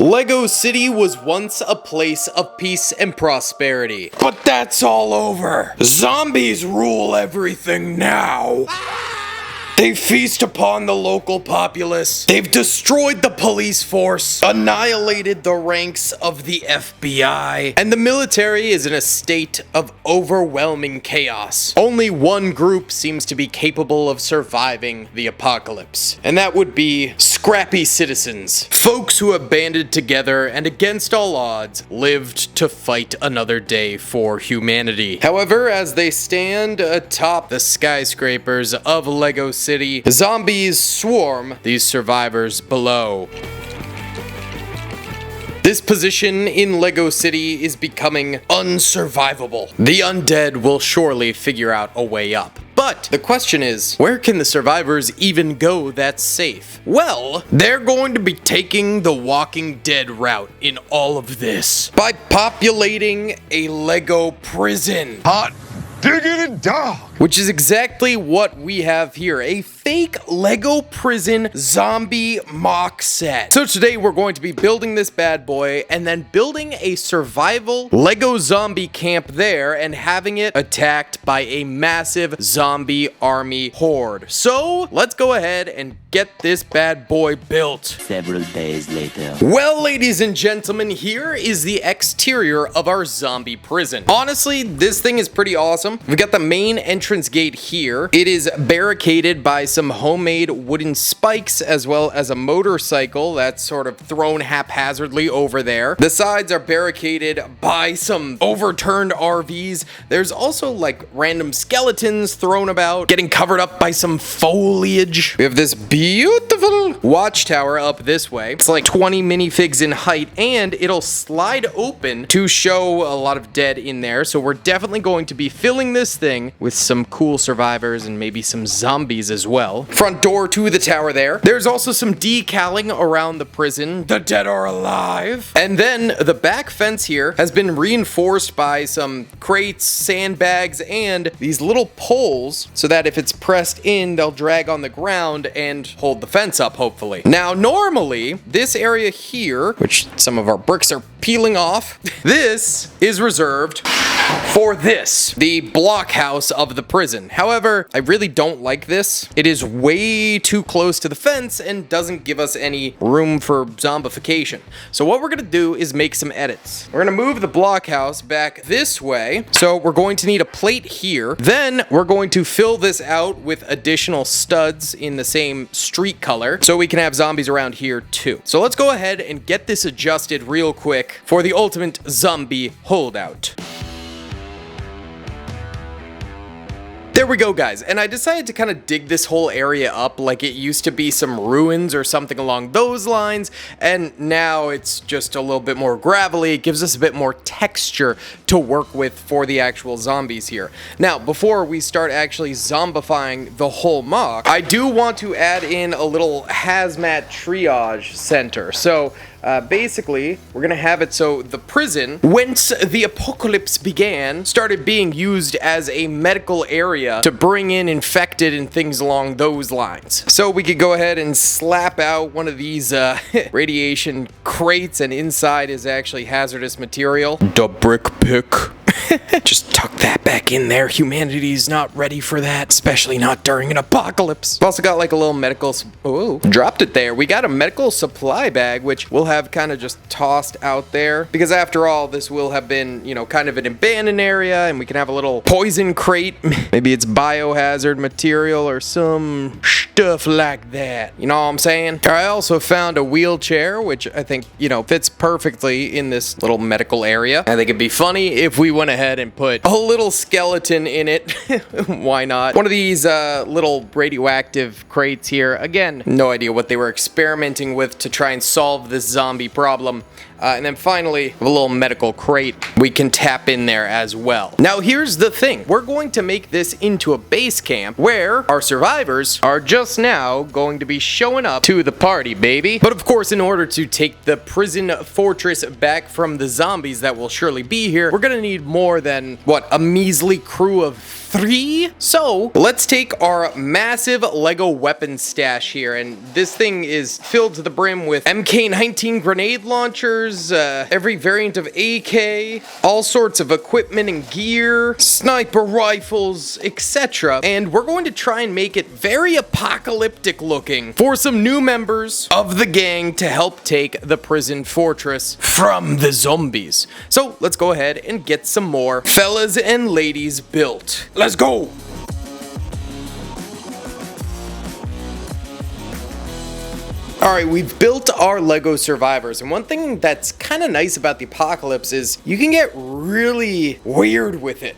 Lego City was once a place of peace and prosperity. But that's all over. Zombies rule everything now. They feast upon the local populace. They've destroyed the police force, annihilated the ranks of the FBI, and the military is in a state of overwhelming chaos. Only one group seems to be capable of surviving the apocalypse, and that would be scrappy citizens. Folks who have banded together and against all odds lived to fight another day for humanity. However, as they stand atop the skyscrapers of Lego City, zombies swarm these survivors below. This position in Lego City is becoming unsurvivable. The undead will surely figure out a way up. But the question is, where can the survivors even go that's safe? Well, they're going to be taking the Walking Dead route in all of this by populating a Lego prison. Hot diggity dog! Which is exactly what we have here, a fake Lego prison zombie mock set. So today we're going to be building this bad boy and then building a survival Lego zombie camp there and having it attacked by a massive zombie army horde. So let's go ahead and get this bad boy built. Several days later. Well, ladies and gentlemen, here is the exterior of our zombie prison. Honestly, this thing is pretty awesome. We've got the main entrance gate here. It is barricaded by some homemade wooden spikes as well as a motorcycle that's sort of thrown haphazardly over there. The sides are barricaded by some overturned RVs. There's also like random skeletons thrown about, getting covered up by some foliage. We have this beautiful watchtower up this way. It's like 20 minifigs in height, and it'll slide open to show a lot of dead in there. So we're definitely going to be filling this thing with some cool survivors and maybe some zombies as well. Front door to the tower there. There's also some decaling around the prison. The dead are alive. And then the back fence here has been reinforced by some crates, sandbags, and these little poles so that if it's pressed in, they'll drag on the ground and hold the fence up, hopefully. Now, normally, this area here, which some of our bricks are peeling off, this is reserved for this, the blockhouse of the prison. However, I really don't like this. It is way too close to the fence and doesn't give us any room for zombification. So what we're gonna do is make some edits. We're gonna move the blockhouse back this way. So we're going to need a plate here. Then we're going to fill this out with additional studs in the same street color so we can have zombies around here too. So let's go ahead and get this adjusted real quick for the ultimate zombie holdout. There we go, guys, and I decided to kind of dig this whole area up like it used to be some ruins or something along those lines, and now it's just a little bit more gravelly. It gives us a bit more texture to work with for the actual zombies here. Now, before we start actually zombifying the whole mock, I do want to add in a little hazmat triage center. So basically, we're gonna have it so the prison, whence the apocalypse began, started being used as a medical area to bring in infected and things along those lines. So we could go ahead and slap out one of these radiation crates, and inside is actually hazardous material. The brick pick. Just tuck that back in there. Humanity's not ready for that, especially not during an apocalypse. We've also got like a little medical, oh, dropped it there. We got a medical supply bag, which we'll have kind of just tossed out there, because after all, this will have been, you know, kind of an abandoned area, and we can have a little poison crate. Maybe it's biohazard material or some stuff like that. You know what I'm saying? I also found a wheelchair, which I think, you know, fits perfectly in this little medical area. I think it'd be funny if we went ahead and put a little skeleton in it. Why not? One of these little radioactive crates here. Again, no idea what they were experimenting with to try and solve this zombie problem. And then finally, a little medical crate we can tap in there as well. Now, here's the thing. We're going to make this into a base camp where our survivors are just now going to be showing up to the party, baby. But of course, in order to take the prison fortress back from the zombies that will surely be here, we're gonna need more than, what, a measly crew of 3. So let's take our massive Lego weapon stash here, and this thing is filled to the brim with MK-19 grenade launchers, every variant of AK, all sorts of equipment and gear, sniper rifles, etc. And we're going to try and make it very apocalyptic looking for some new members of the gang to help take the prison fortress from the zombies. So let's go ahead and get some more fellas and ladies built. Let's go! Alright, we've built our Lego survivors, and one thing that's kind of nice about the apocalypse is you can get really weird with it.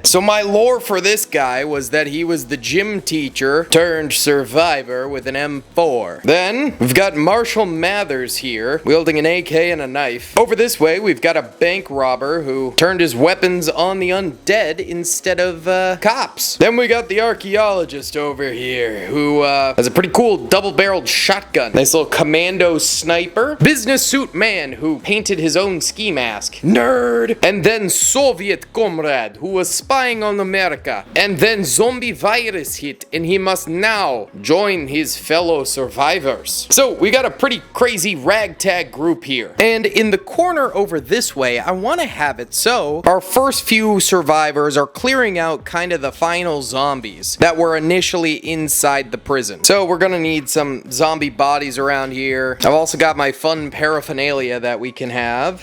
So my lore for this guy was that he was the gym teacher turned survivor with an M4. Then, we've got Marshall Mathers here, wielding an AK and a knife. Over this way, we've got a bank robber who turned his weapons on the undead instead of cops. Then we got the archaeologist over here, who has a pretty cool double-barreled shotgun. Nice little commando sniper. Business suit man who painted his own ski mask. Nerd. And then Soviet comrade who was spying on America. And then zombie virus hit and he must now join his fellow survivors. So we got a pretty crazy ragtag group here. And in the corner over this way, I want to have it so our first few survivors are clearing out kind of the final zombies that were initially inside the prison. So we're gonna need some zombie bodies around here. I've also got my fun paraphernalia that we can have.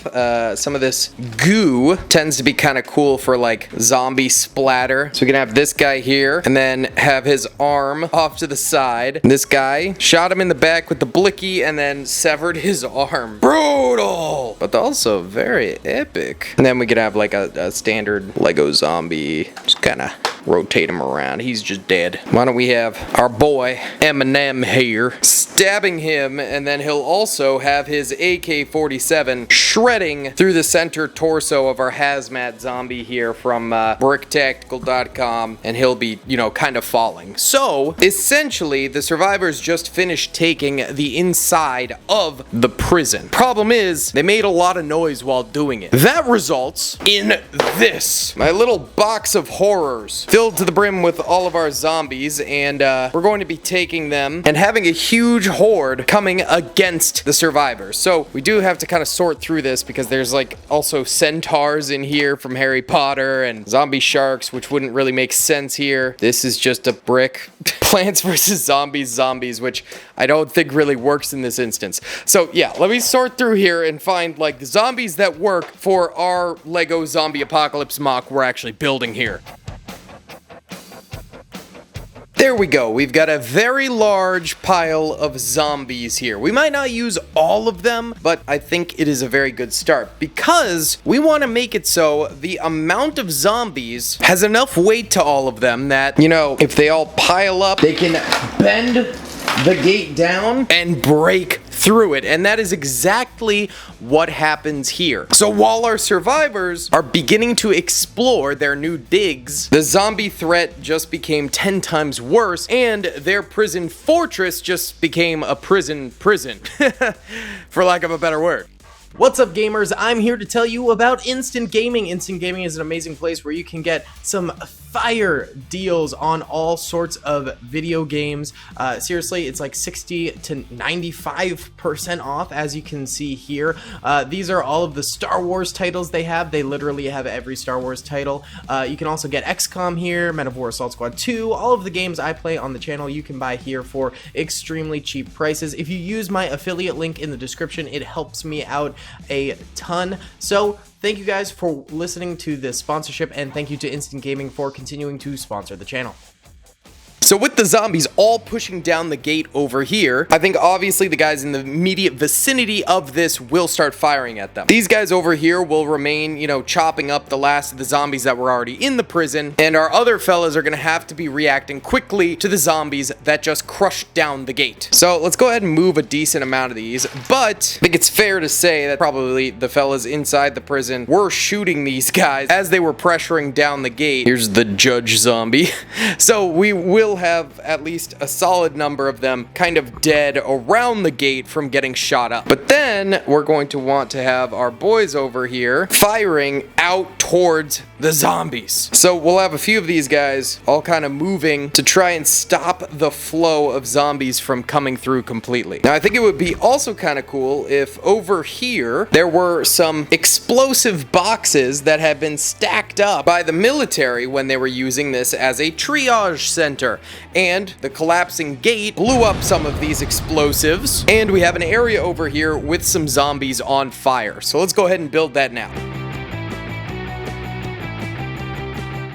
Some of this goo tends to be kind of cool for like zombie splatter. So we can have this guy here and then have his arm off to the side. And this guy shot him in the back with the blicky and then severed his arm. Brutal, but also very epic. And then we could have like a standard Lego zombie. Just kind of rotate him around. He's just dead. Why don't we have our boy Eminem here stabbing him, and then he'll also have his AK-47 shredding through the center torso of our hazmat zombie here from bricktactical.com, and he'll be, you know, kind of falling. So essentially the survivors just finished taking the inside of the prison. Problem is they made a lot of noise while doing it. That results in this, my little box of horrors filled to the brim with all of our zombies, and we're going to be taking them and having a huge horde coming against the survivors. So we do have to kind of sort through this because there's like also centaurs in here from Harry Potter and zombie sharks, which wouldn't really make sense here. This is just a brick. Plants versus zombies, which I don't think really works in this instance. So yeah, let me sort through here and find like the zombies that work for our Lego zombie apocalypse mock we're actually building here. There we go. We've got a very large pile of zombies here. We might not use all of them, but I think it is a very good start because we want to make it so the amount of zombies has enough weight to all of them that, you know, if they all pile up, they can bend the gate down and break through it, and that is exactly what happens here. So while our survivors are beginning to explore their new digs, the zombie threat just became 10 times worse, and their prison fortress just became a prison, for lack of a better word. What's up, gamers? I'm here to tell you about Instant Gaming. Instant Gaming is an amazing place where you can get some fire deals on all sorts of video games. Seriously, it's like 60 to 95% off, as you can see here. These are all of the Star Wars titles they have. They literally have every Star Wars title. You can also get XCOM here, Men of War Assault Squad 2. All of the games I play on the channel you can buy here for extremely cheap prices. If you use my affiliate link in the description, it helps me out a ton. So thank you guys for listening to this sponsorship, and thank you to Instant Gaming for continuing to sponsor the channel. So with the zombies all pushing down the gate over here, I think obviously the guys in the immediate vicinity of this will start firing at them. These guys over here will remain, you know, chopping up the last of the zombies that were already in the prison, and our other fellas are gonna have to be reacting quickly to the zombies that just crushed down the gate. So let's go ahead and move a decent amount of these, but I think it's fair to say that probably the fellas inside the prison were shooting these guys as they were pressuring down the gate. Here's the judge zombie. So we will have at least a solid number of them kind of dead around the gate from getting shot up. But then we're going to want to have our boys over here firing out towards the zombies. So we'll have a few of these guys all kind of moving to try and stop the flow of zombies from coming through completely. Now I think it would be also kind of cool if over here there were some explosive boxes that had been stacked up by the military when they were using this as a triage center, and the collapsing gate blew up some of these explosives, and we have an area over here with some zombies on fire. So let's go ahead and build that now.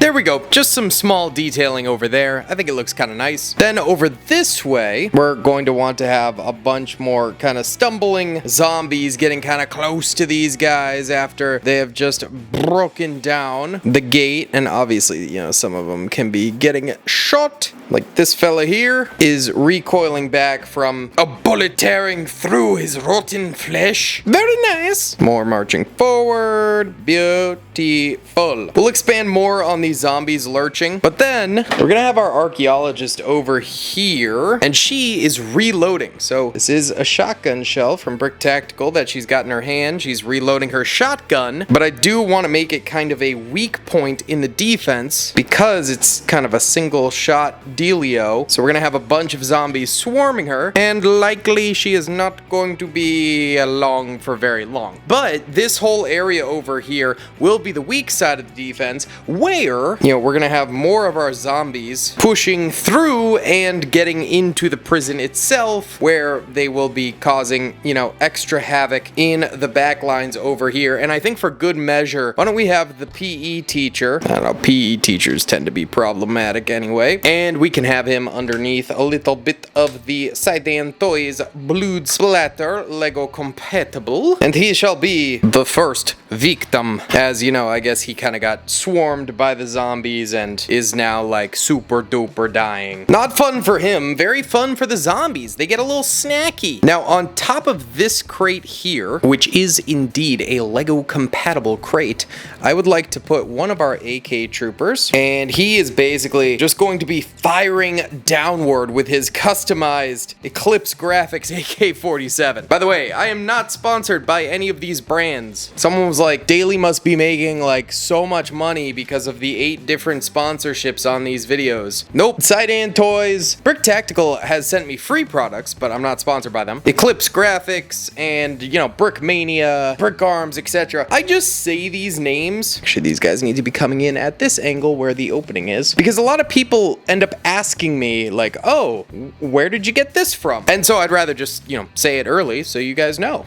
There we go, just some small detailing over there. I think it looks kind of nice. Then over this way, we're going to want to have a bunch more kind of stumbling zombies getting kind of close to these guys after they have just broken down the gate. And obviously, you know, some of them can be getting shot. Like this fella here is recoiling back from a bullet tearing through his rotten flesh. Very nice. More marching forward. Beautiful. We'll expand more on these zombies lurching, but then we're gonna have our archaeologist over here, and she is reloading. So this is a shotgun shell from Brick Tactical that she's got in her hand. She's reloading her shotgun, but I do want to make it kind of a weak point in the defense because it's kind of a single shot dealio. So we're gonna have a bunch of zombies swarming her, and likely she is not going to be along for very long. But this whole area over here will be the weak side of the defense, where, you know, we're gonna have more of our zombies pushing through and getting into the prison itself, where they will be causing, you know, extra havoc in the back lines over here. And I think for good measure, why don't we have the PE teacher? I don't know, PE teachers tend to be problematic anyway, and we can have him underneath a little bit of the Sidan Toys Blood Splatter Lego compatible, and he shall be the first victim. As you know, I guess he kind of got swarmed by the zombies and is now like super duper dying. Not fun for him, very fun for the zombies. They get a little snacky. Now on top of this crate here, which is indeed a Lego compatible crate, I would like to put one of our AK troopers, and he is basically just going to be firing downward with his customized Eclipse Graphics AK-47. By the way, I am not sponsored by any of these brands. Someone was like, Daily must be making like so much money because of the 8 different sponsorships on these videos. Nope. Sidan Toys. Brick Tactical has sent me free products, but I'm not sponsored by them. Eclipse Graphics and, you know, Brick Mania, Brick Arms, etc. I just say these names. Actually, these guys need to be coming in at this angle where the opening is, because a lot of people end up asking me like, oh, where did you get this from? And so I'd rather just, you know, say it early so you guys know.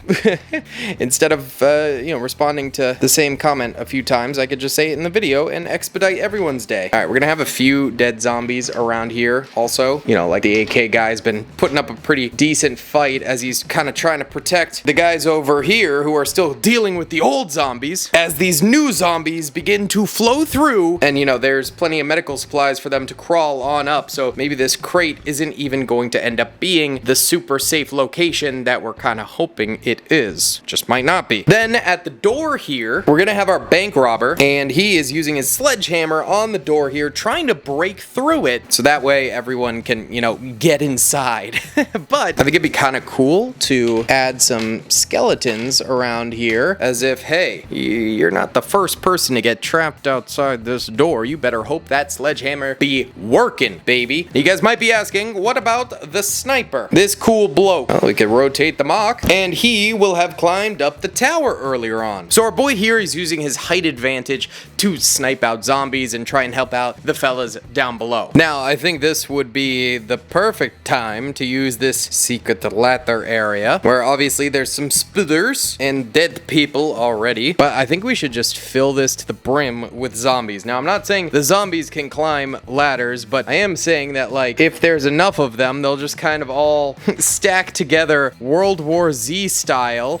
Instead of, you know, responding to the same comment a few times, I could just say it in the video and expedite everyone's day. All right, we're gonna have a few dead zombies around here also. You know, like the AK guy's been putting up a pretty decent fight as he's kind of trying to protect the guys over here who are still dealing with the old zombies as these new zombies begin to flow through. And, you know, there's plenty of medical supplies for them to crawl on up, so maybe this crate isn't even going to end up being the super safe location that we're kind of hoping it is. Just might not be. Then at the door here, we're gonna have our bank robber, and he is using his sledgehammer on the door here, trying to break through it, so that way everyone can, you know, get inside. But I think it'd be kind of cool to add some skeletons around here, as if, hey, you're not the first person to get trapped outside this door. You better hope that sledgehammer be working, baby. You guys might be asking, what about the sniper? This cool bloke. Well, we could rotate the mock, and he will have climbed up the tower earlier on. So our boy here is using his height advantage to snipe out zombies and try and help out the fellas down below. Now, I think this would be the perfect time to use this secret ladder area, where obviously there's some spitters and dead people already, but I think we should just fill this to the brim with zombies. Now, I'm not saying the zombies can climb ladders, but I am saying that, like, if there's enough of them, they'll just kind of all stack together World War Z style.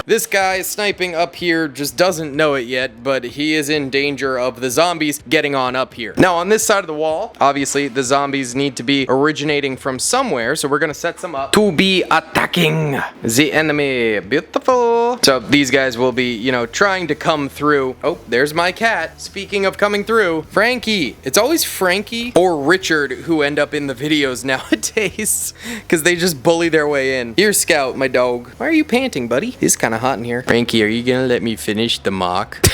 This guy sniping up here just doesn't know it yet, but he is in danger of the zombies getting on up here. Now, on this side of the wall, obviously the zombies need to be originating from somewhere, so we're gonna set some up to be attacking the enemy. Beautiful. Careful. So these guys will be, you know, trying to come through. Oh, there's my cat. Speaking of coming through, Frankie. It's always Frankie or Richard who end up in the videos nowadays because they just bully their way in. Here, Scout, my dog. Why are you panting, buddy? It's kind of hot in here. Frankie, are you gonna let me finish the mock?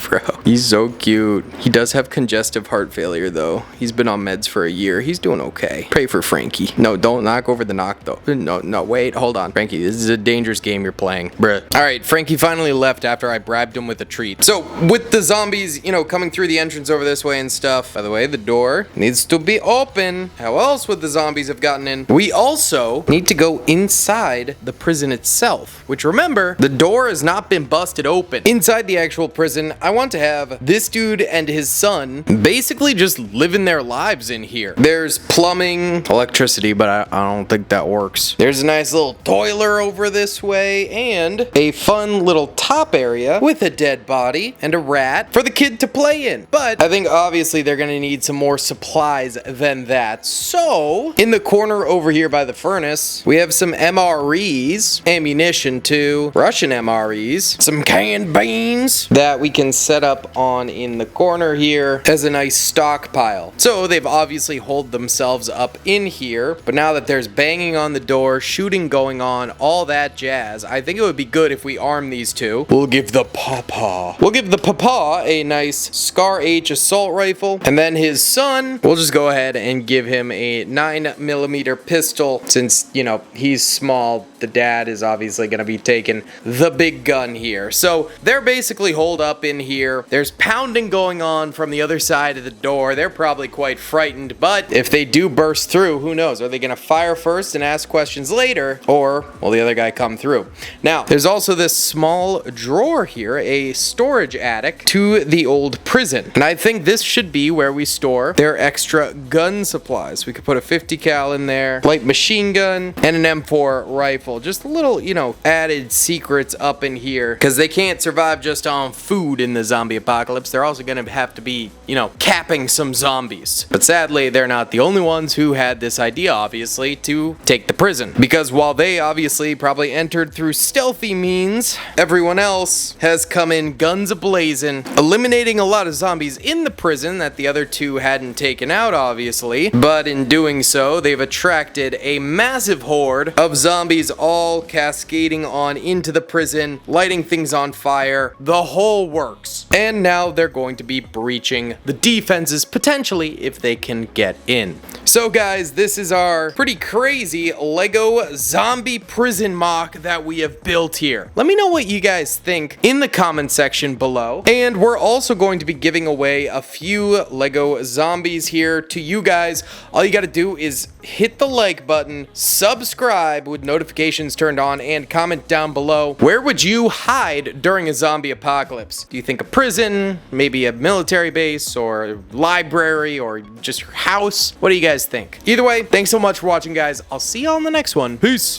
Bro, he's so cute. He does have congestive heart failure though. He's been on meds for a year. He's doing okay. Pray for Frankie. No, don't knock over the knock though. No, wait, hold on. Frankie, this is a dangerous game you're playing. Bruh. All right, Frankie finally left after I bribed him with a treat. So with the zombies, you know, coming through the entrance over this way and stuff. By the way, the door needs to be open. How else would the zombies have gotten in? We also need to go inside the prison itself, which remember, the door has not been busted open. Inside the actual prison, I want to have this dude and his son basically just living their lives in here. There's plumbing, electricity, but I don't think that works. There's a nice little toiler over this way and a fun little top area with a dead body and a rat for the kid to play in. But I think obviously they're gonna need some more supplies than that. So in the corner over here by the furnace, we have some MREs, ammunition too, Russian MREs, some canned beans that we can set up on in the corner here as a nice stockpile. So they've obviously holed themselves up in here, but now that there's banging on the door, shooting going on, all that jazz, I think it would be good if we arm these two. We'll give the papa a nice Scar H assault rifle, and then his son, we'll just go ahead and give him a 9mm pistol since, you know, he's small. The dad is obviously going to be taking the big gun here. So they're basically holed up in here. There's pounding going on from the other side of the door. They're probably quite frightened, but if they do burst through, who knows? Are they going to fire first and ask questions later, or will the other guy come through? Now, there's also this small drawer here, a storage attic to the old prison. And I think this should be where we store their extra gun supplies. We could put a 50 cal in there, light machine gun, and an M4 rifle. Just a little, you know, added secrets up in here, because they can't survive just on food in the zombie apocalypse. They're also going to have to be, you know, capping some zombies. But sadly, they're not the only ones who had this idea, obviously, to take the prison. Because while they obviously probably entered through stealthy means, everyone else has come in guns a-blazing, eliminating a lot of zombies in the prison that the other two hadn't taken out, obviously. But in doing so, they've attracted a massive horde of zombies all cascading on into the prison, lighting things on fire, the whole works. And now they're going to be breaching the defenses, potentially, if they can get in. So guys, this is our pretty crazy Lego zombie prison mock that we have built here. Let me know what you guys think in the comment section below. And we're also going to be giving away a few Lego zombies here to you guys. All you gotta do is hit the like button, subscribe with notifications turned on, and comment down below, where would you hide during a zombie apocalypse? Do you think a prison, maybe a military base, or a library, or just your house? What do you guys think? Either way, thanks so much for watching, guys. I'll see you all in the next one. Peace!